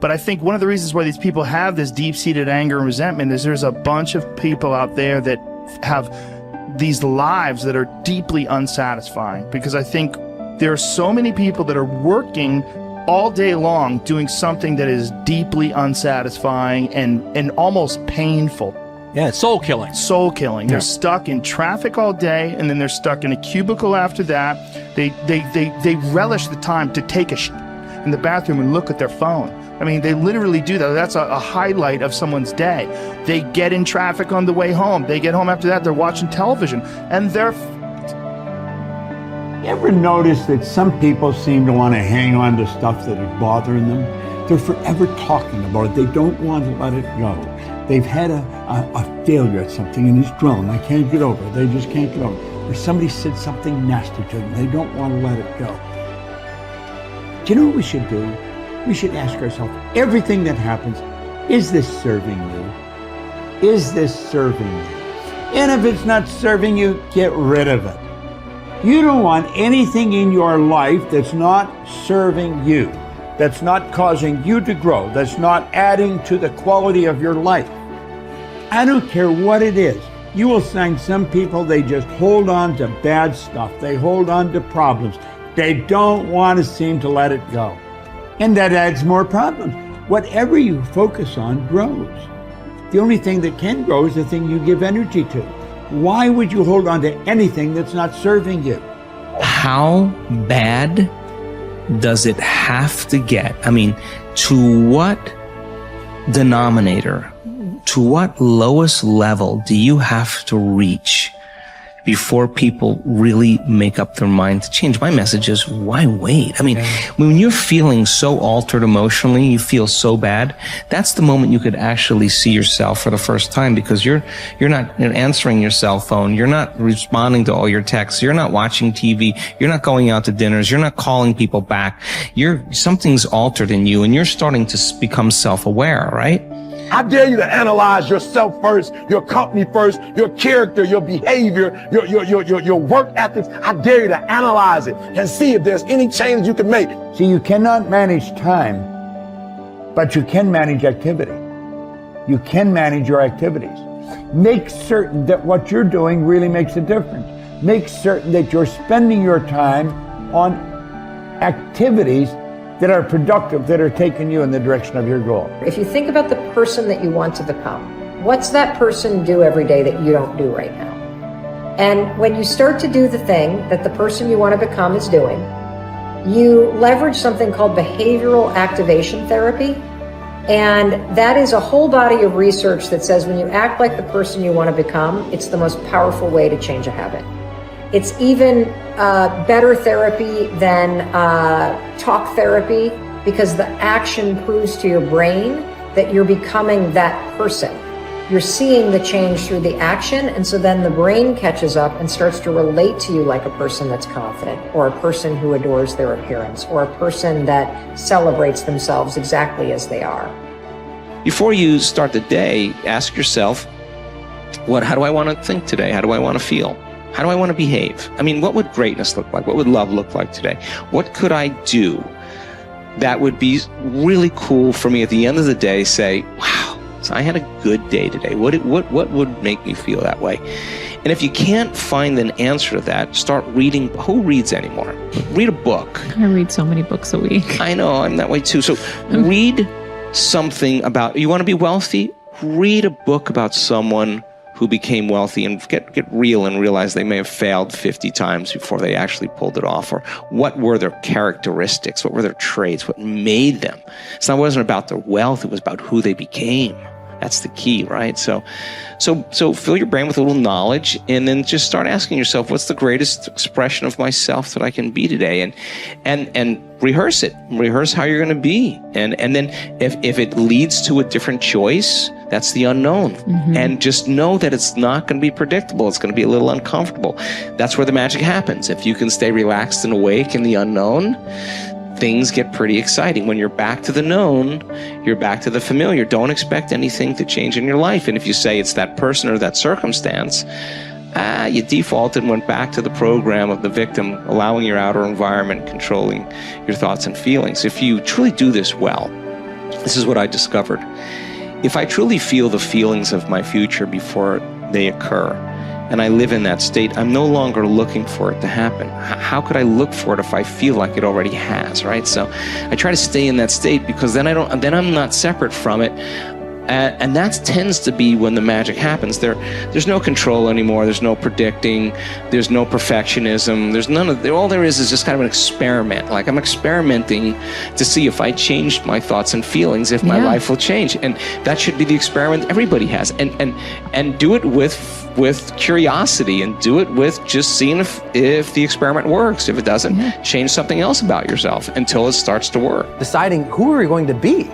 But I think one of the reasons why these people have this deep-seated anger and resentment is there's a bunch of people out there that have these lives that are deeply unsatisfying, because I think there are so many people that are working all day long doing something that is deeply unsatisfying and almost painful. Yeah, it's soul killing. Soul killing. Yeah. They're stuck in traffic all day, and then they're stuck in a cubicle after that. They relish the time to take a shit in the bathroom and look at their phone. I mean, they literally do that. That's a highlight of someone's day. They get in traffic on the way home. They get home after that, they're watching television, and they're... You ever notice that some people seem to want to hang on to stuff that is bothering them? They're forever talking about it. They don't want to let it go. They've had a failure at something and it's grown. I can't get over it. They just can't get over it. Or somebody said something nasty to them. They don't want to let it go. Do you know what we should do? We should ask ourselves, everything that happens, is this serving you? Is this serving you? And if it's not serving you, get rid of it. You don't want anything in your life that's not serving you, that's not causing you to grow, that's not adding to the quality of your life. I don't care what it is. You will find some people, they just hold on to bad stuff. They hold on to problems. They don't want to seem to let it go. And that adds more problems. Whatever you focus on grows. The only thing that can grow is the thing you give energy to. Why would you hold on to anything that's not serving you? How bad does it have to get? I mean, to what denominator, to what lowest level do you have to reach before people really make up their mind to change? My message is, why wait? I mean, when you're feeling so altered emotionally, you feel so bad, that's the moment you could actually see yourself for the first time, because you're not answering your cell phone, you're not responding to all your texts, you're not watching TV, you're not going out to dinners, you're not calling people back. Something's altered in you, and you're starting to become self-aware, right? I dare you to analyze yourself first, your company first, your character, your behavior, your work ethics. I dare you to analyze it and see if there's any change you can make. See, you cannot manage time, but you can manage activity. You can manage your activities. Make certain that what you're doing really makes a difference. Make certain that you're spending your time on activities that are productive, that are taking you in the direction of your goal. If you think about the person that you want to become, what's that person do every day that you don't do right now? And when you start to do the thing that the person you want to become is doing, you leverage something called behavioral activation therapy. And that is a whole body of research that says when you act like the person you want to become, it's the most powerful way to change a habit. It's even better therapy than talk therapy, because the action proves to your brain that you're becoming that person. You're seeing the change through the action, and so then the brain catches up and starts to relate to you like a person that's confident, or a person who adores their appearance, or a person that celebrates themselves exactly as they are. Before you start the day, ask yourself, how do I want to think today? How do I want to feel? How do I want to behave? I mean, what would greatness look like? What would love look like today? What could I do that would be really cool for me at the end of the day? Say, wow, so I had a good day today. What would make me feel that way? And if you can't find an answer to that, start reading. Who reads anymore? Read a book. I read so many books a week. I know, I'm that way too. So read something about, you want to be wealthy? Read a book about someone who became wealthy, and get real and realize they may have failed 50 times before they actually pulled it off. Or what were their characteristics? What were their traits? What made them? It wasn't about their wealth, it was about who they became. That's the key, right? So fill your brain with a little knowledge, and then just start asking yourself, what's the greatest expression of myself that I can be today? And rehearse it. Rehearse how you're going to be. And then if it leads to a different choice, that's the unknown. Mm-hmm. And just know that it's not going to be predictable. It's going to be a little uncomfortable. That's where the magic happens. If you can stay relaxed and awake in the unknown, things get pretty exciting. When you're back to the known, you're back to the familiar. Don't expect anything to change in your life. And if you say it's that person or that circumstance, you defaulted and went back to the program of the victim, allowing your outer environment controlling your thoughts and feelings. If you truly do this well, This is what I discovered. If I truly feel the feelings of my future before they occur, and I live in that state, I'm no longer looking for it to happen. How could I look for it if I feel like it already has, right? So I try to stay in that state, because then I'm not separate from it. And that tends to be when the magic happens. There's no control anymore. There's no predicting. There's no perfectionism. There's none of. All there is just kind of an experiment. Like, I'm experimenting to see if I changed my thoughts and feelings, if my life will change. And that should be the experiment everybody has. And do it with curiosity, and do it with just seeing if the experiment works. If it doesn't, change something else about yourself until it starts to work. Deciding who are we going to be.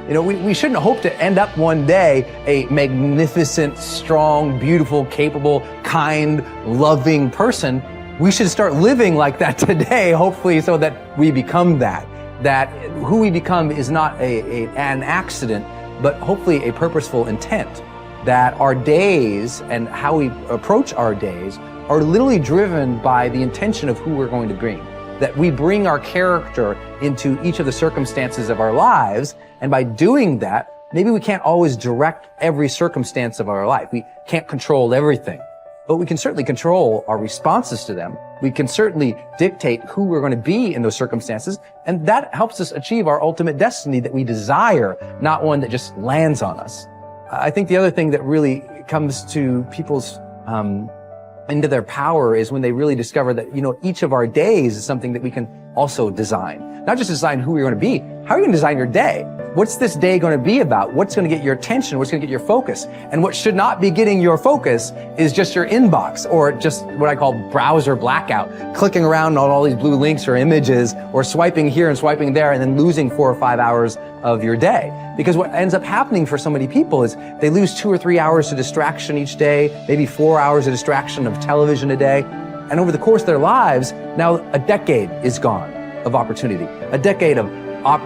You know, we shouldn't hope to end up one day a magnificent, strong, beautiful, capable, kind, loving person. We should start living like that today, hopefully, so that we become that. That who we become is not an accident, but hopefully a purposeful intent. That our days and how we approach our days are literally driven by the intention of who we're going to bring. That we bring our character into each of the circumstances of our lives, and by doing that, maybe we can't always direct every circumstance of our life. We can't control everything, but we can certainly control our responses to them. We can certainly dictate who we're going to be in those circumstances, and that helps us achieve our ultimate destiny that we desire, not one that just lands on us. I think the other thing that really comes to people's into their power is when they really discover that, you know, each of our days is something that we can also design. Not just design who we're going to be. How are you going to design your day? What's this day going to be about? What's going to get your attention? What's going to get your focus? And what should not be getting your focus is just your inbox, or just what I call browser blackout, clicking around on all these blue links or images, or swiping here and swiping there, and then losing 4 or 5 hours of your day. Because what ends up happening for so many people is they lose 2 or 3 hours to distraction each day, maybe 4 hours of distraction of television a day. And over the course of their lives, now a decade is gone of opportunity, a decade of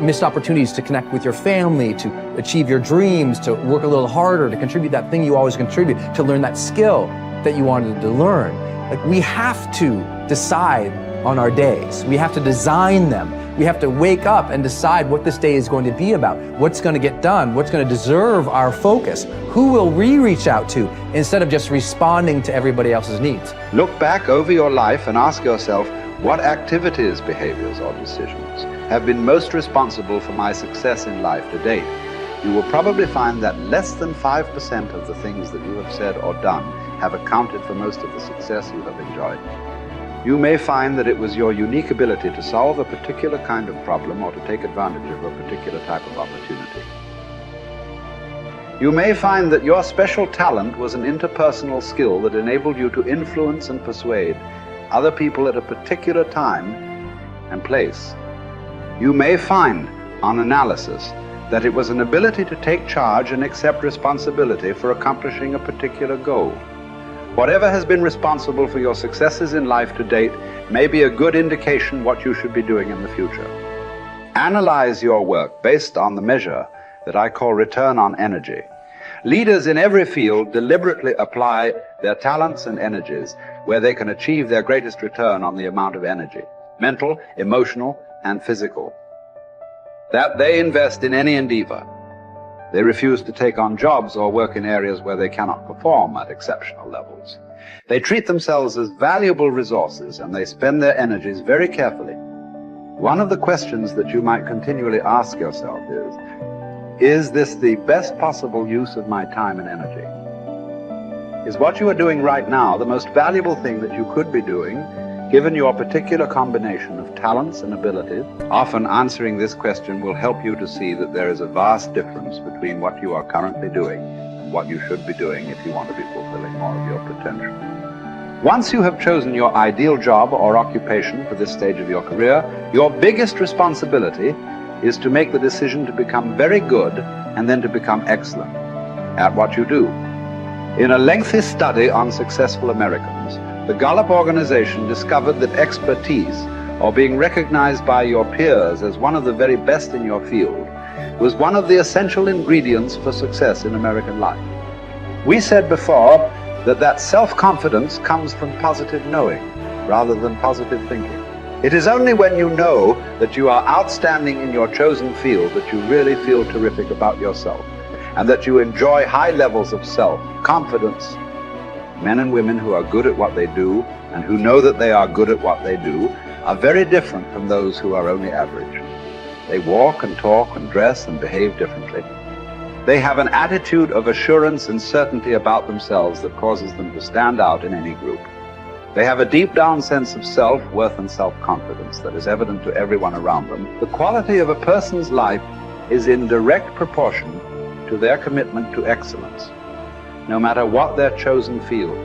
missed opportunities to connect with your family, to achieve your dreams, to work a little harder, to contribute that thing you always contribute, to learn that skill that you wanted to learn. Like, we have to decide on our days. We have to design them. We have to wake up and decide what this day is going to be about, what's going to get done, what's going to deserve our focus, who will we reach out to, instead of just responding to everybody else's needs. Look back over your life and ask yourself, what activities, behaviors, or decisions have been most responsible for my success in life to date? You will probably find that less than 5% of the things that you have said or done have accounted for most of the success you have enjoyed. You may find that it was your unique ability to solve a particular kind of problem or to take advantage of a particular type of opportunity. You may find that your special talent was an interpersonal skill that enabled you to influence and persuade other people at a particular time and place. You may find, on analysis, that it was an ability to take charge and accept responsibility for accomplishing a particular goal. Whatever has been responsible for your successes in life to date may be a good indication what you should be doing in the future. Analyze your work based on the measure that I call return on energy. Leaders in every field deliberately apply their talents and energies where they can achieve their greatest return on the amount of energy, mental, emotional, and physical, that they invest in any endeavor. They refuse to take on jobs or work in areas where they cannot perform at exceptional levels. They treat themselves as valuable resources, and they spend their energies very carefully. One of the questions that you might continually ask yourself is this the best possible use of my time and energy? Is what you are doing right now the most valuable thing that you could be doing, given your particular combination of talents and abilities? Often answering this question will help you to see that there is a vast difference between what you are currently doing and what you should be doing if you want to be fulfilling more of your potential. Once you have chosen your ideal job or occupation for this stage of your career, your biggest responsibility is to make the decision to become very good and then to become excellent at what you do. In a lengthy study on successful Americans, the Gallup organization discovered that expertise, or being recognized by your peers as one of the very best in your field, was one of the essential ingredients for success in American life. We said before that self-confidence comes from positive knowing rather than positive thinking. It is only when you know that you are outstanding in your chosen field that you really feel terrific about yourself, and that you enjoy high levels of self-confidence. Men and women who are good at what they do and who know that they are good at what they do are very different from those who are only average. They walk and talk and dress and behave differently. They have an attitude of assurance and certainty about themselves that causes them to stand out in any group. They have a deep down sense of self-worth and self-confidence that is evident to everyone around them. The quality of a person's life is in direct proportion to their commitment to excellence, no matter what their chosen field.